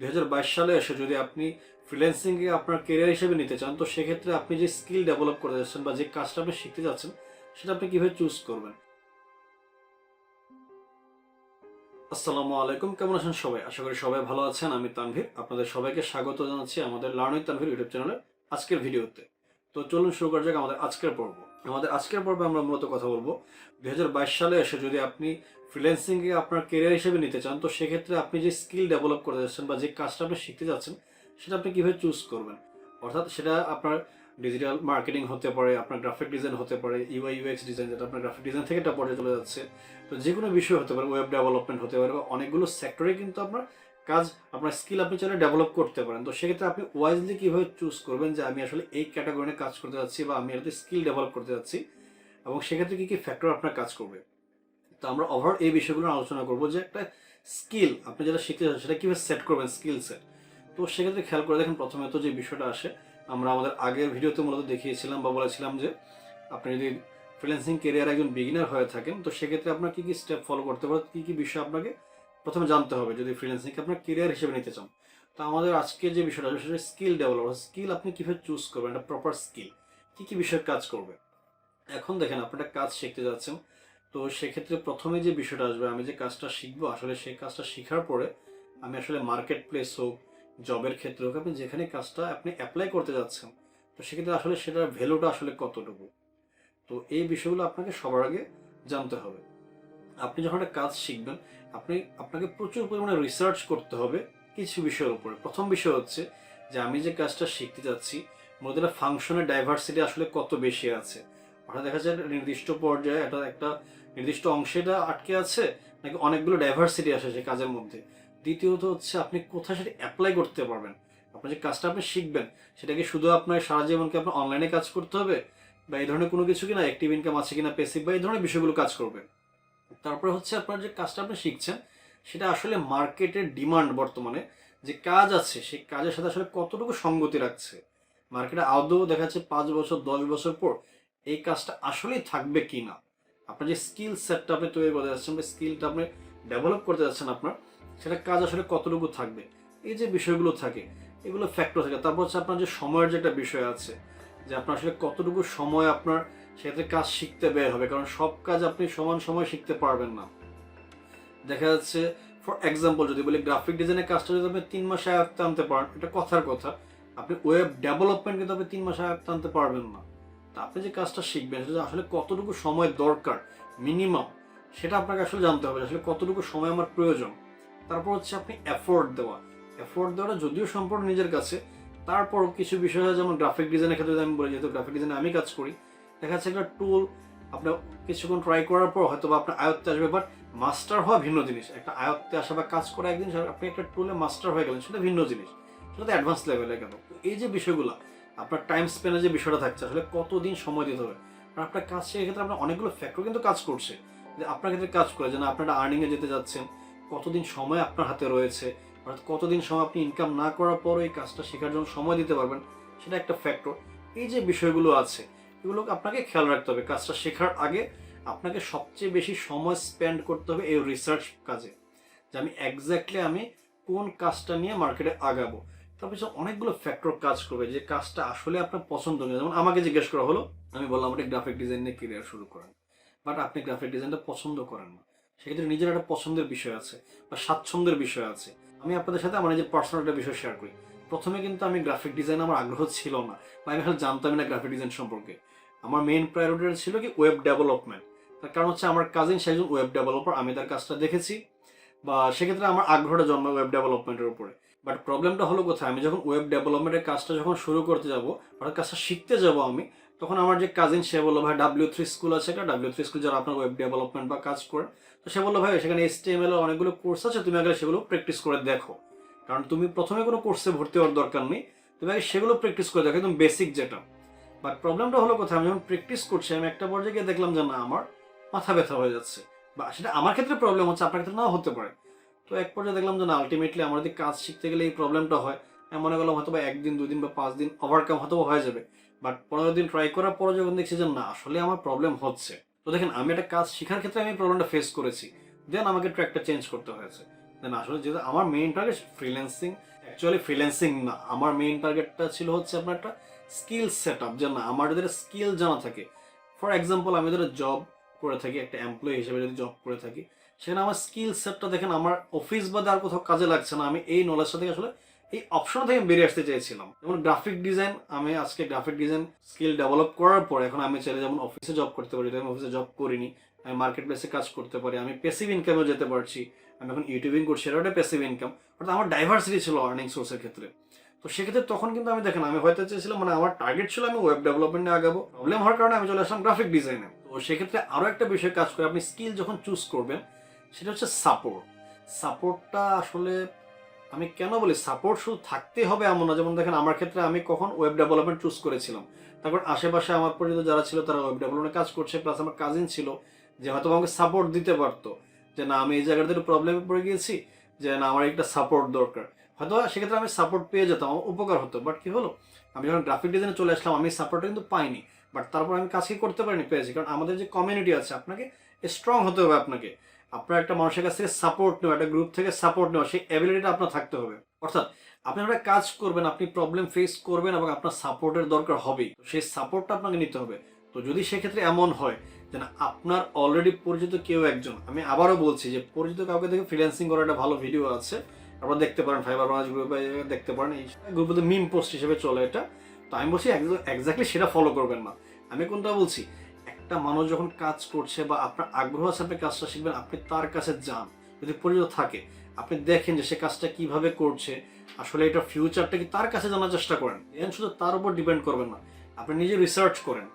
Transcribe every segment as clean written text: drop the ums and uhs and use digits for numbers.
2022 সালে এসে যদি আপনি ফ্রিল্যান্সিংকে আপনার ক্যারিয়ার হিসেবে নিতে চান, তো সেক্ষেত্রে আপনি যে স্কিল ডেভেলপ করতে যাচ্ছেন বা যে কাজটা আপনি শিখতে যাচ্ছেন, সেটা আপনি কিভাবে চুজ করবেন? আসসালামু আলাইকুম, কেমন আছেন সবাই? আশা করি সবাই ভালো আছেন। আমি তানভীর, আপনাদের সবাইকে স্বাগত জানাচ্ছি আমাদের লার্নিং তানভীর ইউটিউব চ্যানেলের আজকের ভিডিওতে। তো চলুন শুরু করা যাক আমাদের আজকের পর্বে আমরা মূলত কথা বলবো 2022 সালে এসে যদি আপনি ফ্রিল্যান্সিংকে আপনার ক্যারিয়ার হিসেবে নিতে চান, তো সেক্ষেত্রে আপনি যে স্কিল ডেভেলপ করতে যাচ্ছেন বা যে কাজটা আপনি শিখতে যাচ্ছেন, সেটা আপনি কিভাবে চুজ করবেন। অর্থাৎ সেটা আপনার ডিজিটাল মার্কেটিং হতে পারে, আপনার গ্রাফিক ডিজাইন হতে পারে, ইউআই ইউএক্স ডিজাইন, যেটা আপনার গ্রাফিক ডিজাইন থেকে একটা পর্যায়ে চলে যাচ্ছে। তো যে কোনো বিষয় হতে পারে, ওয়েব ডেভেলপমেন্ট হতে পারে, বা অনেকগুলো সেক্টরে কিন্তু আপনার কাজ, আপনার স্কিল আপনি চাইলে ডেভেলপ করতে পারেন। তো সেক্ষেত্রে আপনি ওয়াইজলি কীভাবে চুজ করবেন যে আমি আসলে এই ক্যাটাগরি কাজ করতে যাচ্ছি বা আমি এটাতে স্কিল ডেভেলপ করতে যাচ্ছি, এবং সেক্ষেত্রে কী কী ফ্যাক্টর আপনার কাজ করবে। তো আমরা ওভারঅল এই বিষয়গুলো আলোচনা করবো যে একটা স্কিল আপনি যেটা শিখতে চাচ্ছেন সেটা কীভাবে সেট করবেন, স্কিল সেট। তো সেক্ষেত্রে খেয়াল করে দেখেন, প্রথমে তো যে বিষয়টা আসে, আমরা আমাদের আগের ভিডিওতে মূলত দেখিয়েছিলাম বা বলেছিলাম যে আপনি যদি ফ্রিল্যান্সিং ক্যারিয়ার একজন বিগিনার হয়ে থাকেন, তো সেক্ষেত্রে আপনার কী কী স্টেপ ফলো করতে হবে, কী কী বিষয় আপনাকে প্রথমে জানতে হবে যদি ফ্রিল্যান্সিংকে আপনার ক্যারিয়ার হিসেবে নিতে চান। তো আমাদের আজকে যে বিষয়টা আসবে সেটা স্কিল ডেভেলপ। স্কিল আপনি কীভাবে চুজ করবেন, একটা প্রপার স্কিল কী কী বিষয়ে কাজ করবে। এখন দেখেন, আপনি একটা কাজ শিখতে যাচ্ছেন, তো সেক্ষেত্রে প্রথমে যে বিষয়টা আসবে, আমি যে কাজটা শিখবো আসলে সেই কাজটা শেখার পরে আমি আসলে মার্কেট প্লেস হোক, জবের ক্ষেত্রে হোক, আপনি যেখানে কাজটা আপনি অ্যাপ্লাই করতে যাচ্ছেন, তো সেক্ষেত্রে আসলে সেটার ভ্যালুটা আসলে কতটুকু। তো এই বিষয়গুলো আপনাকে সবার আগে জানতে হবে। আপনি যখন একটা কাজ শিখবেন, আপনাকে প্রচুর পরিমাণে রিসার্চ করতে হবে কিছু বিষয়ের উপরে। প্রথম বিষয় হচ্ছে যে আমি যে কাজটা শিখতে যাচ্ছি, মূলত এটা ফাংশনের ডাইভার্সিটি আসলে কত বেশি আছে। অর্থাৎ দেখা যায় একটা নির্দিষ্ট পর্যায়ে একটা নির্দিষ্ট অংশে এটা আটকে আছে, নাকি অনেকগুলো ডাইভার্সিটি আসে সেই কাজের মধ্যে। দ্বিতীয়ত হচ্ছে আপনি কোথায় সেটা অ্যাপ্লাই করতে পারবেন। আপনার যে কাজটা আপনি শিখবেন, সেটা কি শুধু আপনার সারা জীবনকে আপনার অনলাইনে কাজ করতে হবে, বা এই ধরনের কোনো কিছু কিনা, অ্যাক্টিভ ইনকাম আছে কিনা, পেসিভ, বা এই ধরনের বিষয়গুলো কাজ করবে। তারপরে হচ্ছে আপনার যে কাজটা আপনি শিখছেন, সেটা আসলে মার্কেটের ডিমান্ড, বর্তমানে যে কাজ আছে সেই কাজের সাথে আসলে কতটুকু সঙ্গতি রাখছে। মার্কেটে আদৌ দেখা যাচ্ছে 5 বছর 10 বছর পর এই কাজটা আসলেই থাকবে কি না। আপনার যে স্কিল সেটটা আপনি তৈরি করতে যাচ্ছেন বা স্কিলটা আপনি ডেভেলপ করতে যাচ্ছেন আপনার, সেটা কাজ আসলে কতটুকু থাকবে, এই যে বিষয়গুলো থাকে, এগুলো ফ্যাক্টর থাকে। তারপর হচ্ছে আপনার যে সময়ের যে একটা বিষয় আছে, যে আপনার আসলে কতটুকু সময় আপনার সেক্ষেত্রে কাজ শিখতে ব্যয় হবে, কারণ সব কাজ আপনি সমান সময় শিখতে পারবেন না। দেখা যাচ্ছে ফর এক্সাম্পল যদি বলি, গ্রাফিক ডিজাইনের কাজটা যদি আপনি 3 মাসে আয়ত্তে আনতে পারেন, এটা কথার কথা। আপনি ওয়েব ডেভেলপমেন্ট কিন্তু আপনি 3 মাসে আয়ত্তে আনতে পারবেন না। তা আপনি যে কাজটা শিখবেন সেটা আসলে কতটুকু সময় দরকার মিনিমাম, সেটা আপনাকে আসলে জানতে হবে আসলে কতটুকু সময় আমার প্রয়োজন। তারপর হচ্ছে আপনি এফোর্ট দেওয়াটা যদিও সম্পূর্ণ নিজের কাছে, তারপর কিছু বিষয় হয়, যেমন গ্রাফিক ডিজাইনের ক্ষেত্রে আমি বলি, যেহেতু গ্রাফিক ডিজাইনে আমি কাজ করি, দেখা যাচ্ছে একটা টুল আপনার কিছুক্ষণ ট্রাই করার পর হয়তো বা আপনার আয়ত্তে আসবে, বাট মাস্টার হওয়া ভিন্ন জিনিস। একটা আয়ত্তে আসা বা কাজ করা এক জিনিস, আর আপনি একটা টুলে মাস্টার হয়ে গেলেন সেটা ভিন্ন জিনিস, সেটা তো অ্যাডভান্স লেভেলে গেল। তো এই যে বিষয়গুলো, আপনার টাইম স্পেনের যে বিষয়টা থাকছে, আসলে কতদিন সময় দিতে হবে, আর আপনার কাজ শেখার ক্ষেত্রে আপনার অনেকগুলো ফ্যাক্টর কিন্তু কাজ করছে, যে আপনার ক্ষেত্রে কাজ করে যে না আপনারা আর্নিংয়ে যেতে যাচ্ছেন, কতদিন সময় আপনার হাতে রয়েছে, অর্থাৎ কতদিন সময় আপনি ইনকাম না করার পরও এই কাজটা শেখার জন্য সময় দিতে পারবেন, সেটা একটা ফ্যাক্টর। এই যে বিষয়গুলো আছে, এগুলোকে আপনাকে খেয়াল রাখতে হবে। কাজটা শেখার আগে আপনাকে সবচেয়ে বেশি সময় স্পেন্ড করতে হবে এই রিসার্চ কাজে, যে আমি এক্স্যাক্টলি আমি কোন কাজটা নিয়ে মার্কেটে আগাবো। তারপর অনেকগুলো ফ্যাক্টর কাজ করবে যে কাজটা আসলে আপনার পছন্দ নেই। যেমন আমাকে জিজ্ঞেস করা হলো, আমি বললাম আপনি গ্রাফিক ডিজাইন নিয়ে কেরিয়ার শুরু করেন, বাট আপনি গ্রাফিক ডিজাইনটা পছন্দ করেন না। সেক্ষেত্রে নিজের একটা পছন্দের বিষয় আছে বা স্বাচ্ছন্দ্যের বিষয় আছে। আমি আপনাদের সাথে আমার নিজের পার্সোনাল একটা বিষয় শেয়ার করি। প্রথমে কিন্তু আমি গ্রাফিক ডিজাইন আমার আগ্রহ ছিল না, বা আমি আসলে জানতামই না গ্রাফিক ডিজাইন সম্পর্কে। আমার মেইন প্রায়োরিটি ছিল কি ওয়েব ডেভেলপমেন্ট। তার কারণ হচ্ছে আমার কাজিন সে একজন ওয়েব ডেভেলপার, আমি তার কাজটা দেখেছি, বা সেক্ষেত্রে আমার আগ্রহটা জন্মায় ওয়েব ডেভেলপমেন্টের উপরে। বাট প্রবলেমটা হলো কোথায়, আমি যখন ওয়েব ডেভেলপমেন্টের কাজটা যখন শুরু করতে যাব, অর্থাৎ কাজটা শিখতে যাব আমি, তখন আমার যে কাজিন সে বললো ভাই W3 স্কুল আছে, একটা W3 স্কুল যারা আপনার ওয়েব ডেভেলপমেন্ট বা কাজ করে, তো সে বললো ভাই সেখানে HTML এর অনেকগুলো কোর্স আছে, তুমি আগে সেগুলো প্র্যাকটিস করে দেখো। কারণ তুমি প্রথমে কোনো কোর্সে ভর্তি হওয়ার দরকার নেই, তুমি আগে সেগুলো প্র্যাকটিস করে দেখো, একদম বেসিক যেটা। বাট প্রবলেমটা হলো কোথায়, আমি যখন প্র্যাকটিস করছি, আমি একটা পর্যায়ে গিয়ে দেখলাম যে না আমার মাথা ব্যথা হয়ে যাচ্ছে, বা সেটা আমার ক্ষেত্রে প্রবলেম হচ্ছে, আপনার ক্ষেত্রে নাও হতে পারে। তো এক পর্যায়ে দেখলাম যে না, আলটিমেটলি আমার যদি কাজ শিখতে গেলে এই প্রবলেমটা হয়, আমি মনে করলাম হয়তো বা 1 দিন 2 দিন বা 5 দিন ওভারকাম হয়তো হয়ে যাবে। বাট 15 দিন ট্রাই করার পরে যখন দেখছি যে না আসলে আমার প্রবলেম হচ্ছে, তো দেখেন আমি একটা কাজ শেখার ক্ষেত্রে আমি প্রবলেমটা ফেস করেছি, দেন আমাকে ট্র্যাকটা চেঞ্জ করতে হয়েছে। না আসলে যেহেতু আমার main target freelancing, actually freelancing না, আমার মেইন টার্গেটটা ছিল হচ্ছে আপনার একটা স্কিল সেট আপ, যে না আমার যদি স্কিল জানা থাকে। ফর এক্সাম্পল আমি যদি জব করে থাকি, একটা এমপ্লয়ি হিসেবে যদি জব করে থাকি, সেখানে আমার স্কিল সেটটা দেখেন আমার অফিস বাদে আর কোথাও কাজে লাগছে না, আমি এই নলেজটা থেকে আসলে এই অপশন থেকে বেরিয়ে আসতে চাইছিলাম। যেমন গ্রাফিক ডিজাইন, আমি আজকে গ্রাফিক ডিজাইন স্কিল ডেভেলপ করার পর এখন আমি চাইলে যেমন অফিসে জব করতে পারি, আমি অফিসে জব করিনি, আমি মার্কেট প্লেসে কাজ করতে পারি, আমি প্যাসিভ ইনকামেও যেতে পারছি, আমি এখন ইউটিউবিং করছি, সেটা একটা প্যাসিভ ইনকাম। অর্থাৎ আমার ডাইভার্সিটি ছিল আর্নিং সোর্সের ক্ষেত্রে। তো সেক্ষেত্রে তখন কিন্তু আমি দেখেন আমি হয়তো চেয়েছিলাম, মানে আমার টার্গেট ছিল আমি ওয়েব ডেভেলপমেন্টে আগাবো, প্রবলেম হওয়ার কারণে আমি চলে আসলাম গ্রাফিক ডিজাইনে। তো সেক্ষেত্রে আরও একটা বিষয় কাজ করে, আপনি স্কিল যখন চুজ করবেন সেটা হচ্ছে সাপোর্ট। সাপোর্টটা আসলে আমি কেন বলি সাপোর্ট শুধু থাকতে হবে এমন না। যেমন দেখেন আমার ক্ষেত্রে আমি কখন ওয়েব ডেভেলপমেন্ট চুজ করেছিলাম, তারপর আশেপাশে আমার পরিচিত যারা ছিল তারা ওয়েব ডেভেলপমেন্টে কাজ করছে, প্লাস আমার কাজিন ছিল যে হয়তো আমাকে সাপোর্ট দিতে পারতো, যে না আমি এই জায়গাটাতে একটু প্রবলেমে পড়ে গিয়েছি, যে না আমার একটা সাপোর্ট দরকার, হয়তো সেক্ষেত্রে আমি সাপোর্ট পেয়ে যেতাম, আমার উপকার হতো। বাট কি হলো, আমি যখন গ্রাফিক ডিজাইনে চলে আসলাম আমি সাপোর্টটা কিন্তু পাইনি, বাট তারপর আমি কাজ কি করতে পারিনি, পেয়েছি। কারণ আমাদের যে কমিউনিটি আছে, আপনাকে স্ট্রং হতে হবে, আপনাকে আপনার একটা মানুষের কাছ থেকে সাপোর্ট নেওয়া, একটা গ্রুপ থেকে সাপোর্ট নেওয়া, সেই অ্যাবিলিটিটা আপনার থাকতে হবে। অর্থাৎ আপনি একটা কাজ করবেন, আপনি প্রবলেম ফেস করবেন এবং আপনার সাপোর্টের দরকার হবেই, সেই সাপোর্টটা আপনাকে নিতে হবে। তো যদি সেক্ষেত্রে এমন হয় যে না আপনার অলরেডি পরিচিত কেউ একজন, আমি আবারও বলছি যে পরিচিত কাউকে থেকে ফ্রিল্যান্সিং করার একটা ভালো ভিডিও আছে, আপনারা দেখতে পারেন, ফাইবার বাংলাদেশ গ্রুপে দেখতে পারেন, এই গ্রুপে মিম পোস্ট হিসেবে চলে এটা। তো আমি বলছি এক্স্যাক্টলি সেটা ফলো করবেন না। আমি কোনটা বলছি, একটা মানুষ যখন কাজ করছে বা আপনার আগ্রহ আছে আপনি কাজটা শিখবেন, আপনি তার কাছে যান, যদি পরিচিত থাকে আপনি দেখেন যে সে কাজটা কিভাবে করছে, আসলে এটা ফিউচারটা কি, তার কাছে জানার চেষ্টা করেন। দেন শুধু তার উপর ডিপেন্ড করবেন না, আপনি নিজে রিসার্চ করেন,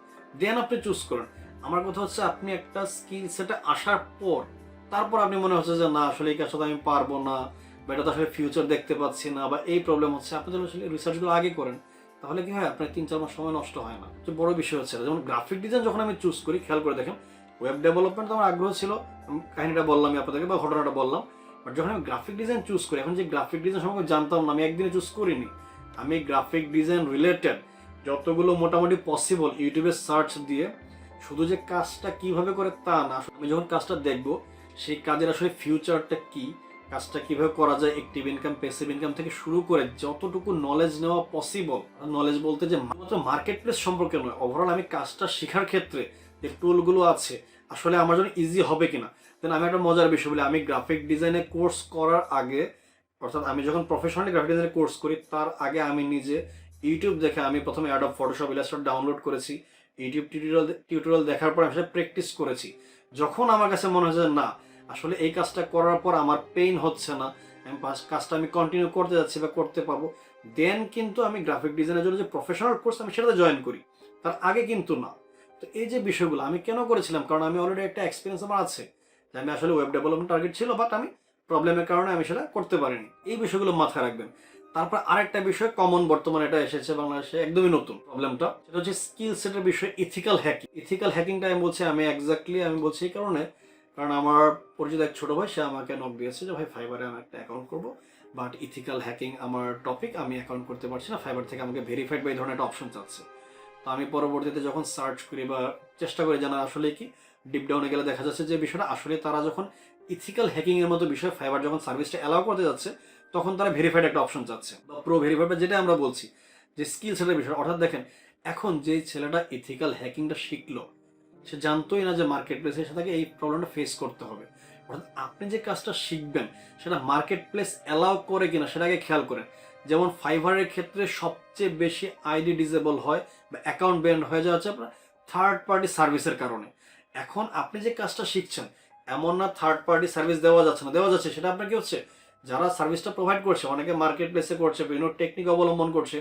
দেন আপনি চুজ করেন। আমার কথা হচ্ছে আপনি একটা স্কিল সেটে আসার পর তারপর আপনি মনে হচ্ছে যে না আসলে এই কাজটা আমি পারবো না, বা এটা তো আসলে ফিউচার দেখতে পাচ্ছি না, বা এই প্রবলেম হচ্ছে, আপনি যদি আসলে রিসার্চগুলো আগে করেন তাহলে কি হয়, আপনার 3-4 মাস সময় নষ্ট হয় না। তো বড় বিষয় হচ্ছে যেমন গ্রাফিক ডিজাইন যখন আমি চুজ করি, খেয়াল করে দেখেন, ওয়েব ডেভেলপমেন্ট আমার আগ্রহ ছিল, আমি কাহিনীটা বললামই আপনাদেরকে বা ঘটনাটা বললাম, বাট যখন আমি গ্রাফিক ডিজাইন চুজ করি, এখন যে গ্রাফিক ডিজাইন সম্পর্কে জানতাম না, আমি একদিনে চুজ করিনি, আমি গ্রাফিক ডিজাইন রিলেটেড যতগুলো মোটামুটি পসিবল ইউটিউবে সার্চ দিয়ে, শুধু যে কাজটা কিভাবে করে তা না, আমি যখন কাজটা দেখবো সেই কাজের আসলে ফিউচারটা কি, কাজটা কিভাবে করা যায়, অ্যাক্টিভ ইনকাম প্যাসিভ ইনকাম থেকে শুরু করে যতটুকু নলেজ নেওয়া পসিবল, নলেজ বলতে যে মাত্র মার্কেট প্লেস সম্পর্কে নয়, ওভারঅল আমি কাজটা শেখার ক্ষেত্রে যে টুলগুলো আছে আসলে আমার জন্য ইজি হবে কিনা। দেন আমি একটা মজার বিষয় বলি, আমি গ্রাফিক ডিজাইনে কোর্স করার আগে, অর্থাৎ আমি যখন প্রফেশনালি গ্রাফিক ডিজাইনে কোর্স করি তার আগে আমি নিজে ইউটিউব দেখে আমি প্রথমে অ্যাডব ফটোশপ ইলাস্ট্রেটর ডাউনলোড করেছি, ইউটিউব টিউটোরিয়াল দেখার পর আমি সেটা প্র্যাকটিস করেছি। যখন আমার কাছে মনে হয়েছে না আসলে এই কাজটা করার পর আমার পেইন হচ্ছে না, আমি কাজটা আমি কন্টিনিউ করতে যাচ্ছি বা করতে পারবো, দেন কিন্তু আমি গ্রাফিক ডিজাইনের জন্য যে প্রফেশনাল কোর্স আমি সেটাতে জয়েন করি, তার আগে কিন্তু না। তো এই যে বিষয়গুলো আমি কেন করেছিলাম, কারণ আমি অলরেডি একটা এক্সপিরিয়েন্স আমার আছে যে আমি আসলে ওয়েব ডেভেলপমেন্ট টার্গেট ছিল, বাট আমি প্রবলেমের কারণে আমি সেটা করতে পারিনি। এই বিষয়গুলো মাথায় রাখবেন। তারপর আরেকটা বিষয় কমন, বর্তমানে এটা এসেছে বাংলাদেশে, একদমই নতুন প্রবলেমটা, সেটা হচ্ছে স্কিল সেটের বিষয় ইথিক্যাল হ্যাকিং। ইথিক্যাল হ্যাকিংটা আমি বলছি, আমি বলছি এই কারণে, কারণ আমার পরিচিত এক ছোট ভাই সে আমাকে নক দিয়েছে যে ভাই ফাইবারে আমি একটা অ্যাকাউন্ট করবো, বাট ইথিক্যাল হ্যাকিং আমার টপিক, আমি অ্যাকাউন্ট করতে পারছি না, ফাইবার থেকে আমাকে ভেরিফাইড বা এই ধরনের একটা অপশন চাচ্ছে। তো আমি পরবর্তীতে যখন সার্চ করি বা চেষ্টা করি জানা আসলে কি, ডিপ ডাউনে গেলে দেখা যাচ্ছে যে বিষয়টা আসলে তারা যখন ইথিক্যাল হ্যাকিং এর মতো বিষয় ফাইবার যখন সার্ভিসটা অ্যালাউ করতে যাচ্ছে তখন তারা ভেরিফাইড একটা অপশন চাচ্ছে, বা প্রো ভেরিফাইড, যেটা আমরা বলছি যে স্কিল সেটের বিষয়। অর্থাৎ দেখেন এখন যে ছেলেটা ইথিক্যাল হ্যাকিংটা শিখলো সে জানতোই না যে মার্কেট প্লেসে এসে তাকে এই প্রবলেমটা ফেস করতে হবে। অর্থাৎ আপনি যে কাজটা শিখবেন সেটা মার্কেট প্লেস অ্যালাউ করে কিনা সেটা আগে খেয়াল করেন। যেমন ফাইবারের ক্ষেত্রে সবচেয়ে বেশি আইডি ডিসেবল হয় বা অ্যাকাউন্ট ব্যান্ড হয়ে যাচ্ছে আপনার থার্ড পার্টি সার্ভিসের কারণে। এখন আপনি যে কাজটা শিখছেন এমন না থার্ড পার্টি সার্ভিস দেওয়া যাচ্ছে না, দেওয়া যাচ্ছে, সেটা আপনার কি হচ্ছে, যারা সার্ভিসটা প্রোভাইড করছে অনেকে মার্কেট প্লেসে করছে, বিভিন্ন টেকনিক অবলম্বন করছে,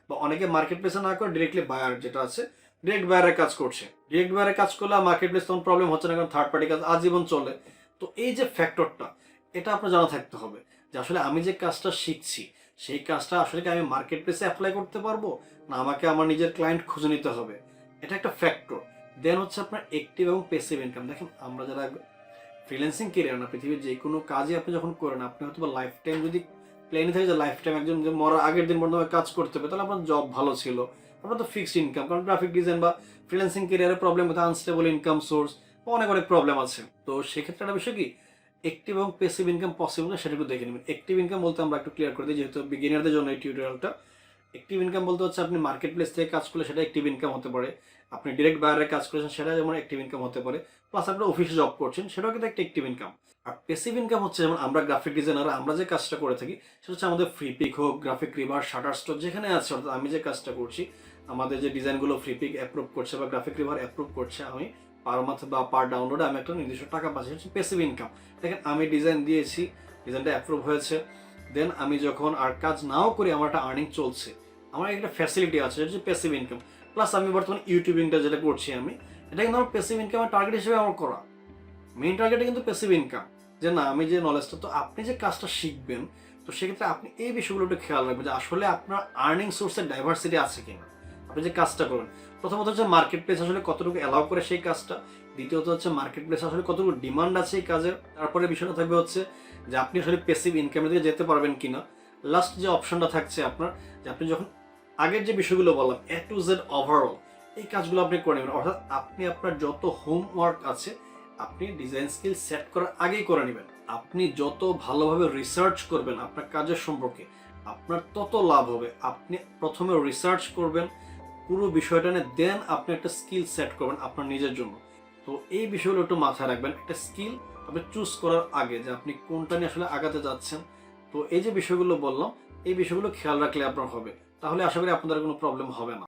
বা অনেকে মার্কেট প্লেসে না করে ডিরেক্টলি বায়ার যেটা আছে ডিরেক্ট বায়ারের কাজ করছে। ডিরেক্ট বায়ারের কাজ করলে মার্কেট প্লেস তখন প্রবলেম হচ্ছে না, কারণ থার্ড পার্টি কাজ আজীবন চলে। তো এই যে ফ্যাক্টরটা, এটা আপনার জানা থাকতে হবে যে আসলে আমি যে কাজটা শিখছি সেই কাজটা আসলে কি আমি মার্কেট প্লেসে অ্যাপ্লাই করতে পারবো, না আমাকে আমার নিজের ক্লায়েন্ট খুঁজে নিতে হবে, এটা একটা ফ্যাক্টর। দেন হচ্ছে আপনার অ্যাক্টিভ এবং প্যাসিভ ইনকাম। দেখেন আমরা যারা ফ্রিল্যান্সিং কেরিয়ার না, পৃথিবীর যে কোনো কাজই আপনি যখন করেন, আপনি হয়তো বা লাইফ টাইম যদি প্ল্যানে থাকে যে লাইফ টাইম একজন যে মরার আগের দিন পর্যন্ত কাজ করতে হবে, তাহলে আপনার জব ভালো ছিল, আপনার তো ফিক্সড ইনকাম। কারণ গ্রাফিক ডিজাইন বা ফ্রিল্যান্সিং কেরিয়ারের প্রবলেম হচ্ছে আনস্টেবল ইনকাম সোর্স, অনেক অনেক প্রবলেম আছে। তো সেক্ষেত্রে একটা বিষয় কি, অ্যাক্টিভ এবং প্যাসিভ ইনকাম পসিবল না সেটা একটু দেখে নেবেন। অ্যাক্টিভ ইনকাম বলতে আমরা একটু ক্লিয়ার করে দিই, যেহেতু বিগিনারদের জন্য এই টিউটোরিয়ালটা। অ্যাক্টিভ ইনকাম বলতে হচ্ছে আপনি মার্কেট প্লেস থেকে কাজ করলে সেটা অ্যাক্টিভ ইনকাম হতে পারে, আপনি ডিরেক্ট বায়ারে কাজ করেছেন সেটা যেমন অ্যাক্টিভ ইনকাম হতে পারে, প্লাস আপনি অফিসে জব করছেন সেটাও কিন্তু একটা অ্যাক্টিভ ইনকাম। আর প্যাসিভ ইনকাম হচ্ছে যেমন আমরা গ্রাফিক ডিজাইনার, আমরা যে কাজটা করে থাকি সেটা হচ্ছে আমাদের ফ্রি পিক হোক, গ্রাফিক রিভার, শাটার স্টক যেখানে আছে, অর্থাৎ আমি যে কাজটা করছি আমাদের যে ডিজাইনগুলো ফ্রি পিক অ্যাপ্রুভ করছে বা গ্রাফিক রিভার অ্যাপ্রুভ করছে, আমি পার মান্থ বা পার ডাউনলোডে আমি একটা নির্দিষ্ট টাকা পাচ্ছি, হচ্ছে প্যাসিভ ইনকাম। দেখেন আমি ডিজাইন দিয়েছি, ডিজাইনটা অ্যাপ্রুভ হয়েছে, দেন আমি যখন আর কাজ নাও করি আমার একটা আর্নিং চলছে, আমার একটা ফ্যাসিলিটি আছে, এটা হচ্ছে প্যাসিভ ইনকাম। প্লাস আমি বর্তমানে ইউটিউবিংটা যেটা করছি আমি, এটা কিন্তু আমার প্যাসিভ ইনকামের টার্গেট হিসেবে আমার করা, মেইন টার্গেটে কিন্তু প্যাসিভ ইনকাম। যে না আমি যে নলেজটা, তো আপনি যে কাজটা শিখবেন তো সেক্ষেত্রে আপনি এই বিষয়গুলো একটু খেয়াল রাখবেন যে আসলে আপনার আর্নিং সোর্সের ডাইভার্সিটি আছে কিনা। আপনি যে কাজটা করবেন, প্রথমত হচ্ছে মার্কেট প্লেস আসলে কতটুকু অ্যালাউ করে সেই কাজটা, দ্বিতীয়ত হচ্ছে মার্কেট প্লেস আসলে কতটুকু ডিমান্ড আছে এই কাজের, তারপরে বিষয়টা থাকবে হচ্ছে যে আপনি আসলে প্যাসিভ ইনকামের দিকে যেতে পারবেন কিনা। লাস্ট যে অপশনটা থাকছে আপনার, যে আপনি যখন আগের যে বিষয়গুলো বললাম A to Z ওভারঅল এই কাজগুলো আপনি করে নেবেন, অর্থাৎ আপনি আপনার যত হোমওয়ার্ক আছে আপনি ডিজাইন স্কিল সেট করার আগেই করে নেবেন। আপনি যত ভালোভাবে রিসার্চ করবেন আপনার কাজের সম্পর্কে আপনার তত লাভ হবে। আপনি প্রথমে রিসার্চ করবেন পুরো বিষয়টা নিয়ে, দেন আপনি একটা স্কিল সেট করবেন আপনার নিজের জন্য। তো এই বিষয়গুলো একটু মাথায় রাখবেন একটা স্কিল আপনি চুজ করার আগে, যে আপনি কোনটা নিয়ে আসলে আগাতে যাচ্ছেন। তো এই যে বিষয়গুলো বললাম এই বিষয়গুলো খেয়াল রাখলে আপনার হবে, তাহলে আশা করি আপনাদের কোনো প্রবলেম হবে না।